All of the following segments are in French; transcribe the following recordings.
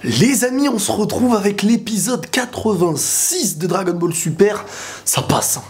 Les amis, on se retrouve avec l'épisode 86 de Dragon Ball Super. Ça passe, hein.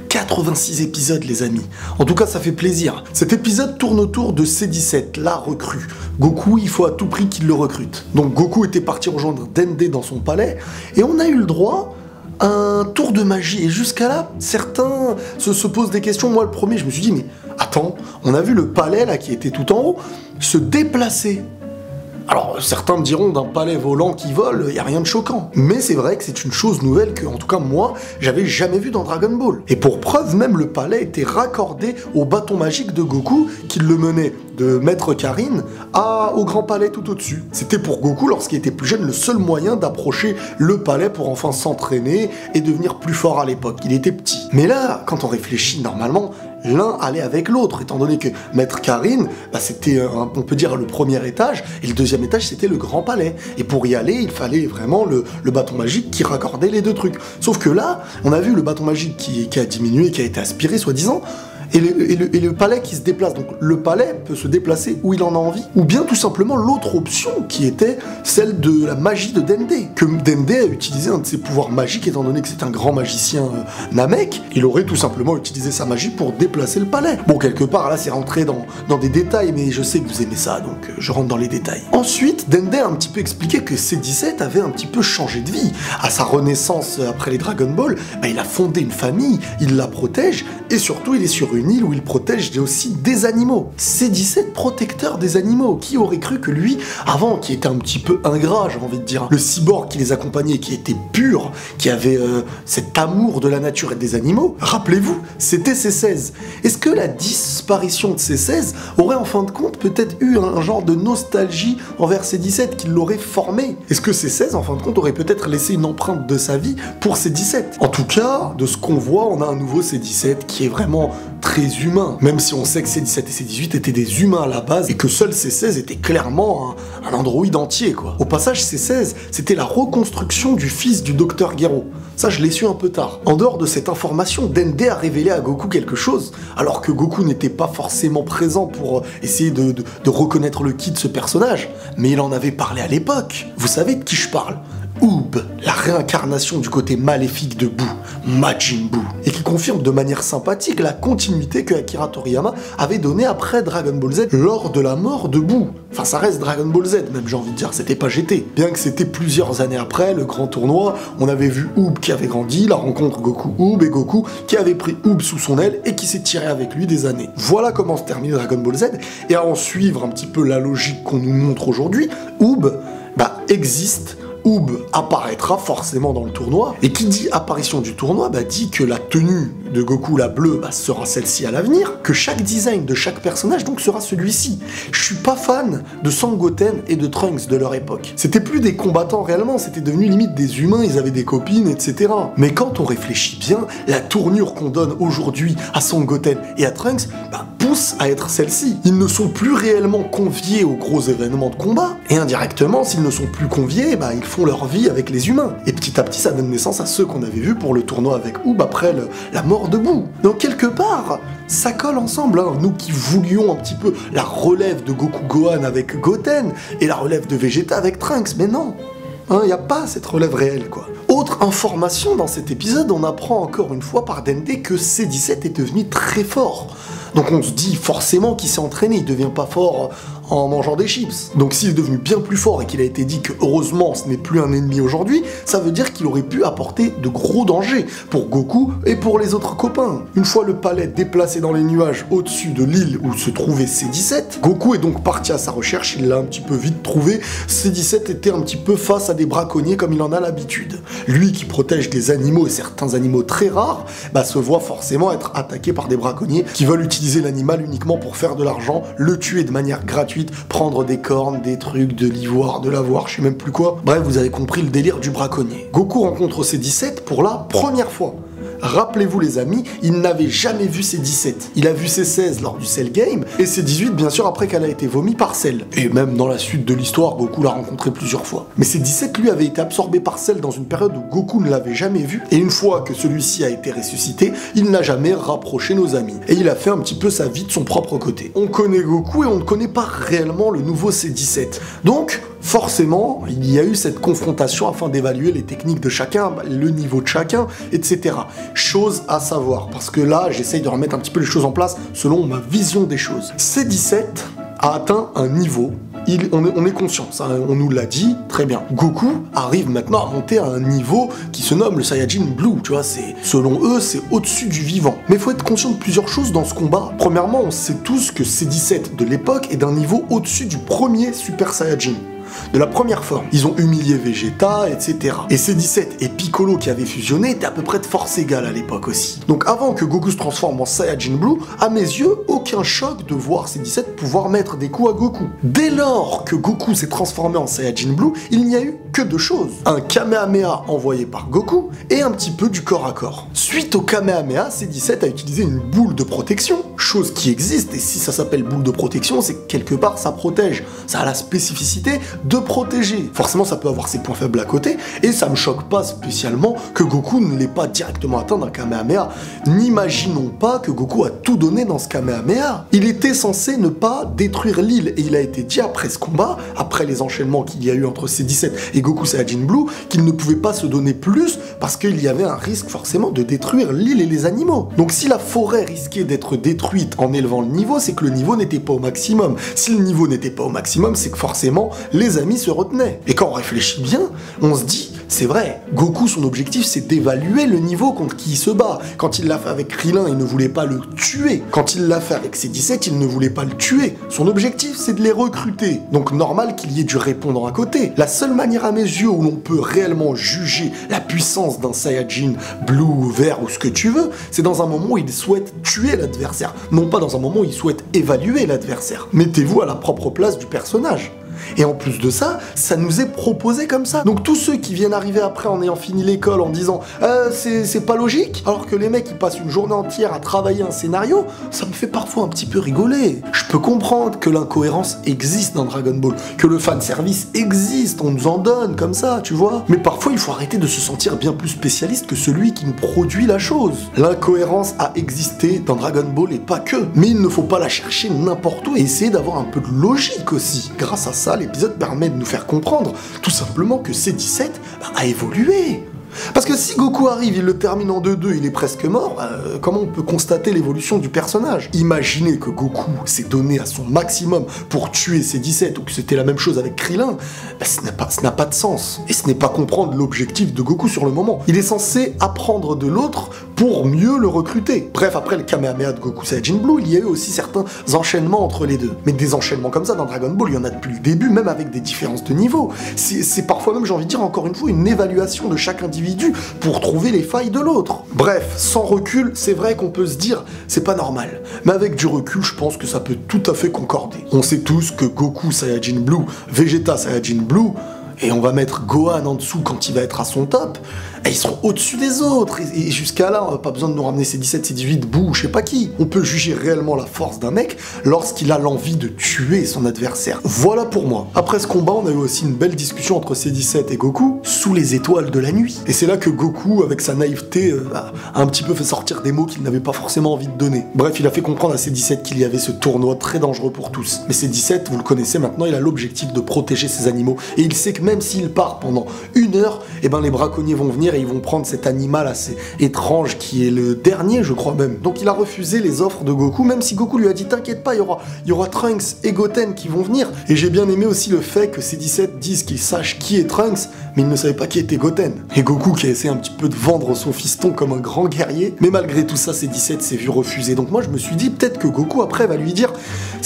86 épisodes, les amis. En tout cas, ça fait plaisir. Cet épisode tourne autour de C17, la recrue. Goku, il faut à tout prix qu'il le recrute. Donc Goku était parti rejoindre Dende dans son palais, et on a eu le droit à un tour de magie. Et jusqu'à là, certains se posent des questions. Moi, le premier, je me suis dit, mais attends, on a vu le palais, là, qui était tout en haut, se déplacer. Alors, certains me diront, d'un palais volant qui vole, il n'y a rien de choquant. Mais c'est vrai que c'est une chose nouvelle que, en tout cas moi, j'avais jamais vu dans Dragon Ball. Et pour preuve, même le palais était raccordé au bâton magique de Goku, qui le menait de Maître Karin au grand palais tout au-dessus. C'était pour Goku, lorsqu'il était plus jeune, le seul moyen d'approcher le palais pour enfin s'entraîner et devenir plus fort à l'époque. Il était petit. Mais là, quand on réfléchit, normalement, l'un allait avec l'autre, étant donné que Maître Karin, c'était, on peut dire, le premier étage, et le deuxième étage, c'était le grand palais. Et pour y aller, il fallait vraiment le bâton magique qui raccordait les deux trucs. Sauf que là, on a vu le bâton magique qui a diminué, qui a été aspiré, soi-disant, et le palais qui se déplace. Donc le palais peut se déplacer où il en a envie, ou bien tout simplement l'autre option qui était celle de la magie de Dende, que Dende a utilisé un de ses pouvoirs magiques, étant donné que c'est un grand magicien Namek, il aurait tout simplement utilisé sa magie pour déplacer le palais. Bon, quelque part là c'est rentré dans des détails, mais je sais que vous aimez ça, donc je rentre dans les détails. Ensuite, Dende a un petit peu expliqué que C17 avait un petit peu changé de vie. À sa renaissance après les Dragon Ball, il a fondé une famille, il la protège, et surtout il est sur une île où il protège aussi des animaux. C17, protecteur des animaux. Qui aurait cru que lui, avant, qui était un petit peu ingrat, j'ai envie de dire, le cyborg qui les accompagnait, qui était pur, qui avait cet amour de la nature et des animaux, rappelez-vous, c'était C16. Est-ce que la disparition de C16 aurait en fin de compte peut-être eu un genre de nostalgie envers C17 qui l'aurait formé? Est-ce que C16 en fin de compte aurait peut-être laissé une empreinte de sa vie pour C17? En tout cas, de ce qu'on voit, on a un nouveau C17 qui est vraiment très humain, même si on sait que C17 et C18 étaient des humains à la base et que seul C16 était clairement un androïde entier, quoi. Au passage, C16, c'était la reconstruction du fils du docteur Gero. Ça, je l'ai su un peu tard. En dehors de cette information, Dende a révélé à Goku quelque chose, alors que Goku n'était pas forcément présent pour essayer de reconnaître le ki de ce personnage, mais il en avait parlé à l'époque. Vous savez de qui je parle? Oob, la réincarnation du côté maléfique de Buu, Majin Buu, et qui confirme de manière sympathique la continuité que Akira Toriyama avait donnée après Dragon Ball Z lors de la mort de Buu. Enfin, ça reste Dragon Ball Z, même, j'ai envie de dire, c'était pas GT. Bien que c'était plusieurs années après, le grand tournoi, on avait vu Oob qui avait grandi, la rencontre Goku-Oob, et Goku qui avait pris Oob sous son aile et qui s'est tiré avec lui des années. Voilà comment se termine Dragon Ball Z, et à en suivre un petit peu la logique qu'on nous montre aujourd'hui, Oob, existe. Oob apparaîtra forcément dans le tournoi, et qui dit apparition du tournoi, dit que la tenue de Goku, la bleue, sera celle-ci à l'avenir, que chaque design de chaque personnage donc sera celui-ci. Je suis pas fan de Sangoten et de Trunks de leur époque. C'était plus des combattants réellement, c'était devenu limite des humains, ils avaient des copines, etc. Mais quand on réfléchit bien, la tournure qu'on donne aujourd'hui à Sangoten et à Trunks, pousse à être celle-ci. Ils ne sont plus réellement conviés aux gros événements de combat, et indirectement, s'ils ne sont plus conviés, ils font leur vie avec les humains. Et petit à petit, ça donne naissance à ceux qu'on avait vus pour le tournoi avec Oob après la mort de Buu. Donc quelque part, ça colle ensemble, hein. Nous qui voulions un petit peu la relève de Goku Gohan avec Goten, et la relève de Vegeta avec Trunks, mais non, il n'y a pas cette relève réelle, quoi. Autre information dans cet épisode, on apprend encore une fois par Dende que C17 est devenu très fort. Donc on se dit forcément qu'il s'est entraîné, il devient pas fort en mangeant des chips. Donc s'il est devenu bien plus fort et qu'il a été dit que heureusement ce n'est plus un ennemi aujourd'hui, ça veut dire qu'il aurait pu apporter de gros dangers pour Goku et pour les autres copains. Une fois le palais déplacé dans les nuages au-dessus de l'île où se trouvait C17, Goku est donc parti à sa recherche, il l'a un petit peu vite trouvé. C17 était un petit peu face à des braconniers comme il en a l'habitude. Lui qui protège des animaux et certains animaux très rares, se voit forcément être attaqué par des braconniers qui veulent utiliser l'animal uniquement pour faire de l'argent, le tuer de manière gratuite, prendre des cornes, des trucs, de l'ivoire, de l'avoir, je sais même plus quoi. Bref, vous avez compris le délire du braconnier. Goku rencontre C17 pour la première fois. Rappelez-vous les amis, il n'avait jamais vu C17. Il a vu C16 lors du Cell Game, et C18 bien sûr après qu'elle a été vomie par Cell. Et même dans la suite de l'histoire, Goku l'a rencontré plusieurs fois. Mais C17 lui avait été absorbé par Cell dans une période où Goku ne l'avait jamais vu, et une fois que celui-ci a été ressuscité, il n'a jamais rapproché nos amis. Et il a fait un petit peu sa vie de son propre côté. On connaît Goku et on ne connaît pas réellement le nouveau C17. Donc, Forcément, il y a eu cette confrontation afin d'évaluer les techniques de chacun, le niveau de chacun, etc. Chose à savoir, parce que là, j'essaye de remettre un petit peu les choses en place selon ma vision des choses. C17 a atteint un niveau, on est conscient, ça, on nous l'a dit, très bien. Goku arrive maintenant à monter à un niveau qui se nomme le Saiyajin Blue, tu vois, selon eux, c'est au-dessus du vivant. Mais il faut être conscient de plusieurs choses dans ce combat. Premièrement, on sait tous que C17 de l'époque est d'un niveau au-dessus du premier Super Saiyajin. De la première forme. Ils ont humilié Vegeta, etc. Et C17 et Piccolo qui avaient fusionné étaient à peu près de force égale à l'époque aussi. Donc avant que Goku se transforme en Saiyajin Blue, à mes yeux, aucun choc de voir C17 pouvoir mettre des coups à Goku. Dès lors que Goku s'est transformé en Saiyajin Blue, il n'y a eu que deux choses. Un Kamehameha envoyé par Goku et un petit peu du corps à corps. Suite au Kamehameha, C17 a utilisé une boule de protection, chose qui existe, et si ça s'appelle boule de protection, c'est que quelque part ça protège. Ça a la spécificité de protéger. Forcément, ça peut avoir ses points faibles à côté, et ça me choque pas spécialement que Goku ne l'ait pas directement atteint d'un Kamehameha. N'imaginons pas que Goku a tout donné dans ce Kamehameha. Il était censé ne pas détruire l'île, et il a été dit après ce combat, après les enchaînements qu'il y a eu entre C17 et Goku Saiyajin Blue, qu'il ne pouvait pas se donner plus, parce qu'il y avait un risque forcément de détruire l'île et les animaux. Donc si la forêt risquait d'être détruite en élevant le niveau, c'est que le niveau n'était pas au maximum. Si le niveau n'était pas au maximum, c'est que forcément les amis se retenaient. Et quand on réfléchit bien, on se dit, c'est vrai, Goku, son objectif, c'est d'évaluer le niveau contre qui il se bat. Quand il l'a fait avec Krillin, il ne voulait pas le tuer. Quand il l'a fait avec C17, il ne voulait pas le tuer. Son objectif, c'est de les recruter. Donc normal qu'il y ait du répondant à côté. La seule manière à mes yeux où l'on peut réellement juger la puissance d'un Saiyajin blue, vert ou ce que tu veux, c'est dans un moment où il souhaite tuer l'adversaire. Non pas dans un moment où il souhaite évaluer l'adversaire. Mettez-vous à la propre place du personnage. Et en plus de ça, ça nous est proposé comme ça. Donc tous ceux qui viennent arriver après en ayant fini l'école en disant c'est pas logique, alors que les mecs ils passent une journée entière à travailler un scénario, ça me fait parfois un petit peu rigoler. Je peux comprendre que l'incohérence existe dans Dragon Ball, que le fanservice existe, on nous en donne comme ça, tu vois. Mais parfois il faut arrêter de se sentir bien plus spécialiste que celui qui nous produit la chose. L'incohérence a existé dans Dragon Ball et pas que. Mais il ne faut pas la chercher n'importe où et essayer d'avoir un peu de logique aussi. Grâce à ça, l'épisode permet de nous faire comprendre tout simplement que C17 a évolué. Parce que si Goku arrive, il le termine en 2-2, il est presque mort, comment on peut constater l'évolution du personnage? Imaginez que Goku s'est donné à son maximum pour tuer C17, ou que c'était la même chose avec Krillin, ça n'a pas de sens. Et ce n'est pas comprendre l'objectif de Goku sur le moment. Il est censé apprendre de l'autre pour mieux le recruter. Bref, après le Kamehameha de Goku Saiyajin Blue, il y a eu aussi certains enchaînements entre les deux. Mais des enchaînements comme ça dans Dragon Ball, il y en a depuis le début, même avec des différences de niveau. C'est parfois même, j'ai envie de dire encore une fois, une évaluation de chaque individu pour trouver les failles de l'autre. Bref, sans recul, c'est vrai qu'on peut se dire c'est pas normal. Mais avec du recul, je pense que ça peut tout à fait concorder. On sait tous que Goku Saiyajin Blue, Vegeta Saiyajin Blue, et on va mettre Gohan en dessous quand il va être à son top, et ils seront au-dessus des autres. Et jusqu'à là, on n'a pas besoin de nous ramener C17, C18, Boo, je sais pas qui. On peut juger réellement la force d'un mec lorsqu'il a l'envie de tuer son adversaire. Voilà pour moi. Après ce combat, on a eu aussi une belle discussion entre C17 et Goku sous les étoiles de la nuit. Et c'est là que Goku, avec sa naïveté, a un petit peu fait sortir des mots qu'il n'avait pas forcément envie de donner. Bref, il a fait comprendre à C17 qu'il y avait ce tournoi très dangereux pour tous. Mais C17, vous le connaissez maintenant, il a l'objectif de protéger ses animaux. Et il sait que même s'il part pendant 1 heure, eh ben les braconniers vont venir et ils vont prendre cet animal assez étrange qui est le dernier, je crois même. Donc il a refusé les offres de Goku, même si Goku lui a dit t'inquiète pas, il y aura Trunks et Goten qui vont venir. Et j'ai bien aimé aussi le fait que C17 dise qu'il sache qui est Trunks, mais il ne savait pas qui était Goten. Et Goku qui a essayé un petit peu de vendre son fiston comme un grand guerrier, mais malgré tout ça, C17 s'est vu refuser. Donc moi je me suis dit peut-être que Goku après va lui dire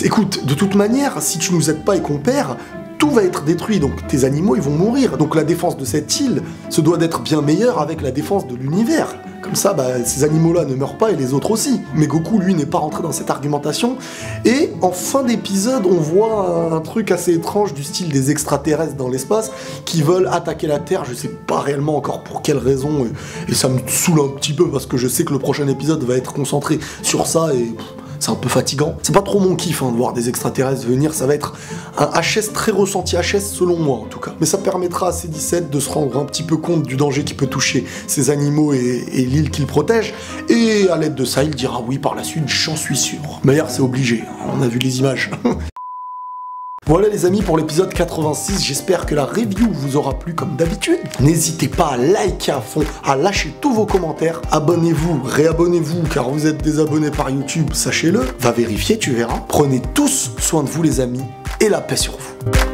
écoute, de toute manière, si tu nous aides pas et qu'on perd, tout va être détruit, donc tes animaux ils vont mourir. Donc la défense de cette île se doit d'être bien meilleure avec la défense de l'univers. Comme ça, ces animaux-là ne meurent pas et les autres aussi. Mais Goku, lui, n'est pas rentré dans cette argumentation. Et en fin d'épisode, on voit un truc assez étrange du style des extraterrestres dans l'espace qui veulent attaquer la Terre. Je sais pas réellement encore pour quelle raison. Et ça me saoule un petit peu parce que je sais que le prochain épisode va être concentré sur ça et... c'est un peu fatigant. C'est pas trop mon kiff de voir des extraterrestres venir, ça va être un HS très ressenti HS selon moi en tout cas. Mais ça permettra à C17 de se rendre un petit peu compte du danger qui peut toucher ces animaux et l'île qu'il protège. Et à l'aide de ça, il dira oui par la suite, j'en suis sûr. D'ailleurs c'est obligé, on a vu les images. Voilà les amis pour l'épisode 86, j'espère que la review vous aura plu comme d'habitude. N'hésitez pas à liker à fond, à lâcher tous vos commentaires. Abonnez-vous, réabonnez-vous car vous êtes désabonnés par YouTube, sachez-le. Va vérifier, tu verras. Prenez tous soin de vous les amis et la paix sur vous.